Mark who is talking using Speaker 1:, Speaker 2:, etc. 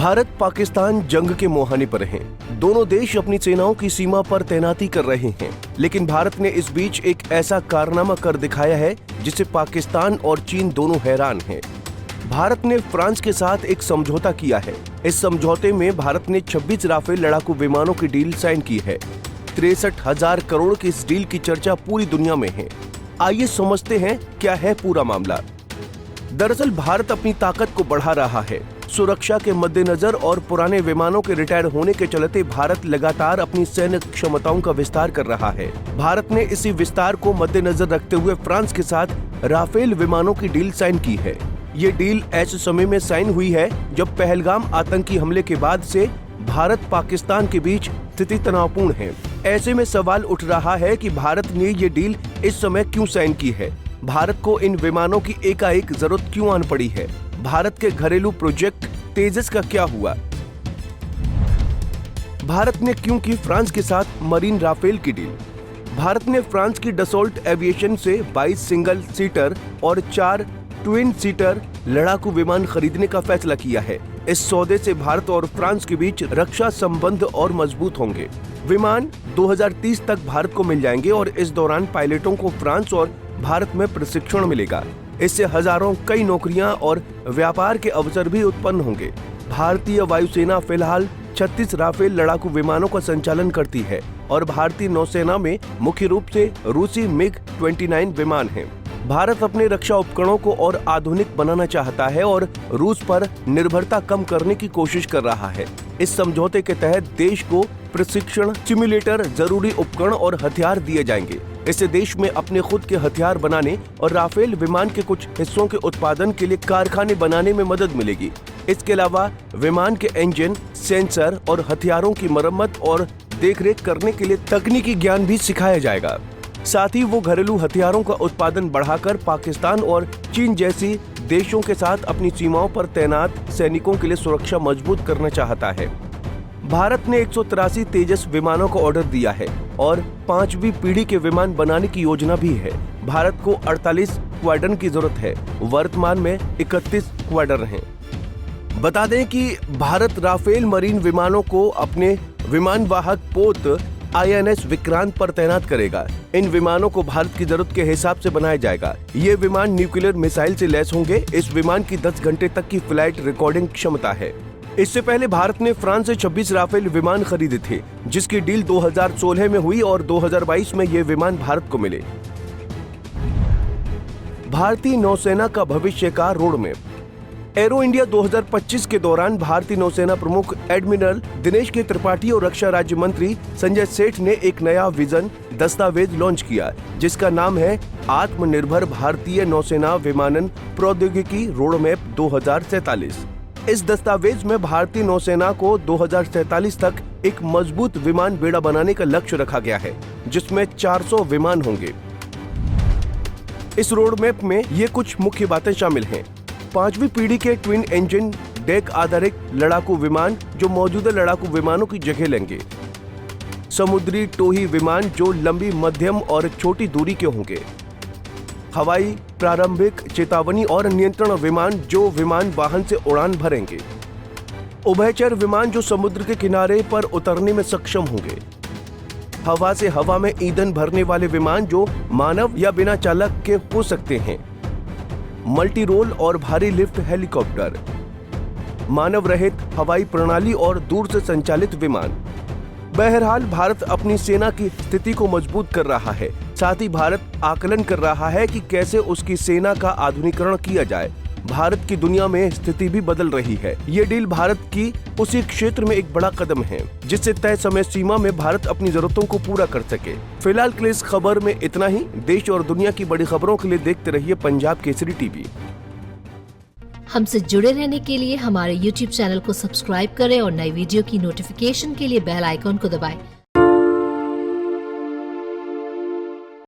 Speaker 1: भारत पाकिस्तान जंग के मुहाने पर हैं। दोनों देश अपनी सेनाओं की सीमा पर तैनाती कर रहे हैं, लेकिन भारत ने इस बीच एक ऐसा कारनामा कर दिखाया है जिसे पाकिस्तान और चीन दोनों हैरान हैं। भारत ने फ्रांस के साथ एक समझौता किया है। इस समझौते में भारत ने 26 राफेल लड़ाकू विमानों की डील साइन की है। 63,000 करोड़ की इस डील की चर्चा पूरी दुनिया में है। आइए समझते हैं क्या है पूरा मामला। दरअसल भारत अपनी ताकत को बढ़ा रहा है। सुरक्षा के मद्देनजर और पुराने विमानों के रिटायर होने के चलते भारत लगातार अपनी सैन्य क्षमताओं का विस्तार कर रहा है। भारत ने इसी विस्तार को मद्देनजर रखते हुए फ्रांस के साथ राफेल विमानों की डील साइन की है। ये डील ऐसे समय में साइन हुई है जब पहलगाम आतंकी हमले के बाद से भारत पाकिस्तान के बीच स्थिति तनावपूर्ण है। ऐसे में सवाल उठ रहा है कि भारत ने ये डील इस समय क्यों साइन की है। भारत को इन विमानों की एकाएक जरूरत क्यों आन पड़ी है। भारत के घरेलू प्रोजेक्ट तेजस का क्या हुआ। भारत ने क्यों की फ्रांस के साथ मरीन राफेल की डील। भारत ने फ्रांस की डसॉल्ट एविएशन से 22 सिंगल सीटर और 4 ट्विन सीटर लड़ाकू विमान खरीदने का फैसला किया है। इस सौदे से भारत और फ्रांस के बीच रक्षा संबंध और मजबूत होंगे। विमान 2030 तक भारत को मिल जाएंगे और इस दौरान पायलटों को फ्रांस और भारत में प्रशिक्षण मिलेगा। इससे हजारों कई नौकरियां और व्यापार के अवसर भी उत्पन्न होंगे। भारतीय वायुसेना फिलहाल 36 राफेल लड़ाकू विमानों का संचालन करती है और भारतीय नौसेना में मुख्य रूप से रूसी MiG-29 विमान हैं। भारत अपने रक्षा उपकरणों को और आधुनिक बनाना चाहता है और रूस पर निर्भरता कम करने की कोशिश कर रहा है। इस समझौते के तहत देश को प्रशिक्षण, सिम्युलेटर, जरूरी उपकरण और हथियार दिए जाएंगे। इससे देश में अपने खुद के हथियार बनाने और राफेल विमान के कुछ हिस्सों के उत्पादन के लिए कारखाने बनाने में मदद मिलेगी। इसके अलावा विमान के इंजन, सेंसर और हथियारों की मरम्मत और देखरेख करने के लिए तकनीकी ज्ञान भी सिखाया जाएगा। साथ ही वो घरेलू हथियारों का उत्पादन बढ़ाकर पाकिस्तान और चीन जैसी देशों के साथ अपनी सीमाओं पर तैनात सैनिकों के लिए सुरक्षा मजबूत करना चाहता है। भारत ने 183 तेजस विमानों को ऑर्डर दिया है और 5वीं पीढ़ी के विमान बनाने की योजना भी है। भारत को 48 स्क्वाड्रन की जरूरत है। वर्तमान में 31 स्क्वाड्रन हैं। बता दें कि भारत राफेल मरीन विमानों को अपने विमान वाहक पोत INS विक्रांत पर तैनात करेगा। इन विमानों को भारत की जरूरत के हिसाब से बनाया जाएगा। ये विमान न्यूक्लियर मिसाइल से लैस होंगे। इस विमान की 10 घंटे तक की फ्लाइट रिकॉर्डिंग क्षमता है। इससे पहले भारत ने फ्रांस से 26 राफेल विमान खरीदे थे, जिसकी डील 2016 में हुई और 2022 में ये विमान भारत को मिले। भारतीय नौसेना का भविष्य का रोड मैप। एरो इंडिया 2025 के दौरान भारतीय नौसेना प्रमुख एडमिरल दिनेश के त्रिपाठी और रक्षा राज्य मंत्री संजय सेठ ने एक नया विजन दस्तावेज लॉन्च किया, जिसका नाम है आत्मनिर्भर भारतीय नौसेना विमानन प्रौद्योगिकी रोडमैप 2047। इस दस्तावेज में भारतीय नौसेना को 2047 तक एक मजबूत विमान बेड़ा बनाने का लक्ष्य रखा गया है, जिसमें 400 विमान होंगे। इस रोडमैप में ये कुछ मुख्य बातें शामिल हैं। 5वीं पीढ़ी के ट्विन इंजन डेक आधारित लड़ाकू विमान जो मौजूदा लड़ाकू विमानों की जगह लेंगे। समुद्री टोही विमान जो लंबी, मध्यम और छोटी दूरी के होंगे। हवाई प्रारंभिक चेतावनी और नियंत्रण विमान जो विमान वाहन से उड़ान भरेंगे। उभयचर विमान जो समुद्र के किनारे पर उतरने में सक्षम होंगे। हवा से हवा में ईंधन भरने वाले विमान जो मानव या बिना चालक के हो सकते हैं। मल्टी रोल और भारी लिफ्ट हेलीकॉप्टर, मानव रहित हवाई प्रणाली और दूर से संचालित विमान। बहरहाल भारत अपनी सेना की स्थिति को मजबूत कर रहा है। साथ ही भारत आकलन कर रहा है कि कैसे उसकी सेना का आधुनिकीकरण किया जाए। भारत की दुनिया में स्थिति भी बदल रही है। ये डील भारत की उसी क्षेत्र में एक बड़ा कदम है, जिससे तय समय सीमा में भारत अपनी जरूरतों को पूरा कर सके। फिलहाल के लिए इस खबर में इतना ही। देश और दुनिया की बड़ी खबरों के लिए देखते रहिए पंजाब केसरी टीवी।
Speaker 2: हमसे जुड़े रहने के लिए हमारे YouTube चैनल को सब्सक्राइब करें और नई वीडियो की नोटिफिकेशन के लिए बेल आइकॉन को दबाएं।